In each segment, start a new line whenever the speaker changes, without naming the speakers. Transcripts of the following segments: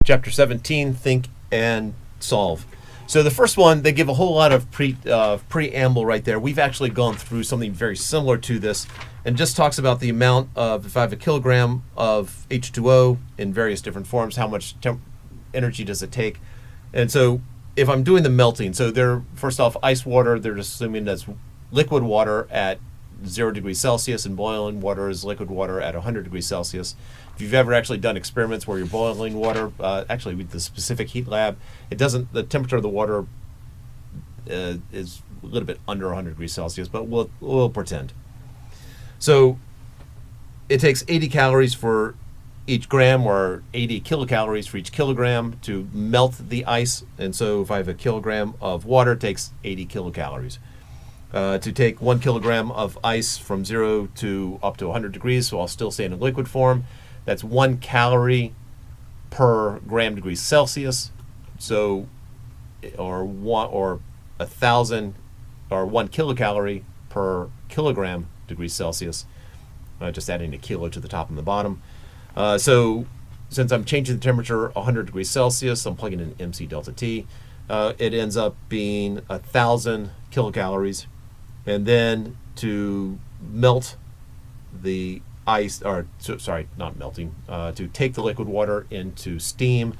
Chapter 17, Think and Solve. So the first one, they give a whole lot of preamble right there. We've actually gone through something very similar to this, and just talks about the amount of, if I have a kilogram of H2O in various different forms, how much energy does it take? And so if I'm doing the melting, so they're, first off, ice water, they're just assuming that's liquid water at 0 degrees Celsius, and boiling water is liquid water at 100 degrees Celsius. If you've ever actually done experiments where you're boiling water, actually with the specific heat lab, it doesn't, the temperature of the water is a little bit under 100 degrees Celsius, but we'll pretend. So it takes 80 calories for each gram, or 80 kilocalories for each kilogram to melt the ice. And so if I have a kilogram of water, it takes 80 kilocalories. To take 1 kilogram of ice from 0 to up to 100 degrees, so I'll still stay in a liquid form, that's 1 calorie per gram degrees Celsius. So, or 1,000, or 1 kilocalorie per kilogram degrees Celsius. Just adding a kilo to the top and the bottom. So since I'm changing the temperature 100 degrees Celsius, I'm plugging in MC delta T. It ends up being 1,000 kilocalories. And then to melt the ice, or sorry, not melting, to take the liquid water into steam,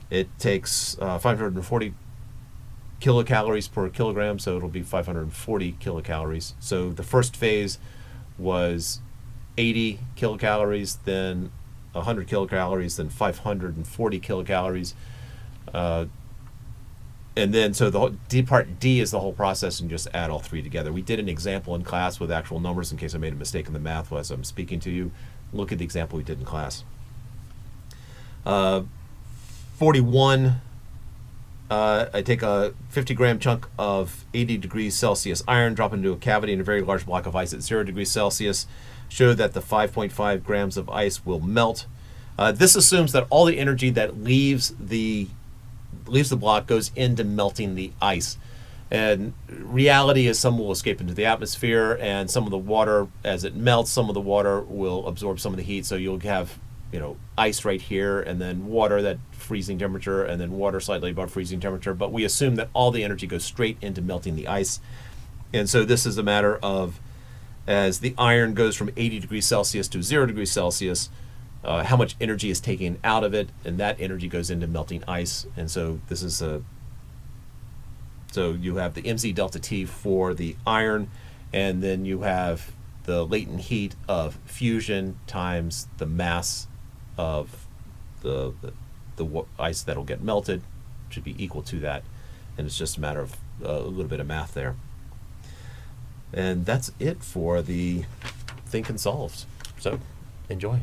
it takes 540 kilocalories per kilogram, so it'll be 540 kilocalories. So the first phase was 80 kilocalories, then 100 kilocalories, then 540 kilocalories. And then, so the whole part D is the whole process, and just add all three together. We did an example in class with actual numbers in case I made a mistake in the math as I'm speaking to you. Look at the example we did in class. 41, I take a 50-gram chunk of 80 degrees Celsius iron, drop it into a cavity in a very large block of ice at 0 degrees Celsius, show that the 5.5 grams of ice will melt. This assumes that all the energy that leaves the block goes into melting the ice. And reality is some will escape into the atmosphere, and some of the water, as it melts, some of the water will absorb some of the heat. So you'll have, ice right here, and then water at freezing temperature, and then water slightly above freezing temperature. But we assume that all the energy goes straight into melting the ice. And so this is a matter of, as the iron goes from 80 degrees Celsius to 0 degrees Celsius, how much energy is taken out of it, and that energy goes into melting ice. And so this is so you have the mZ delta T for the iron, and then you have the latent heat of fusion times the mass of the ice that'll get melted, should be equal to that. And it's just a matter of a little bit of math there. And that's it for the Think and Solves. So enjoy.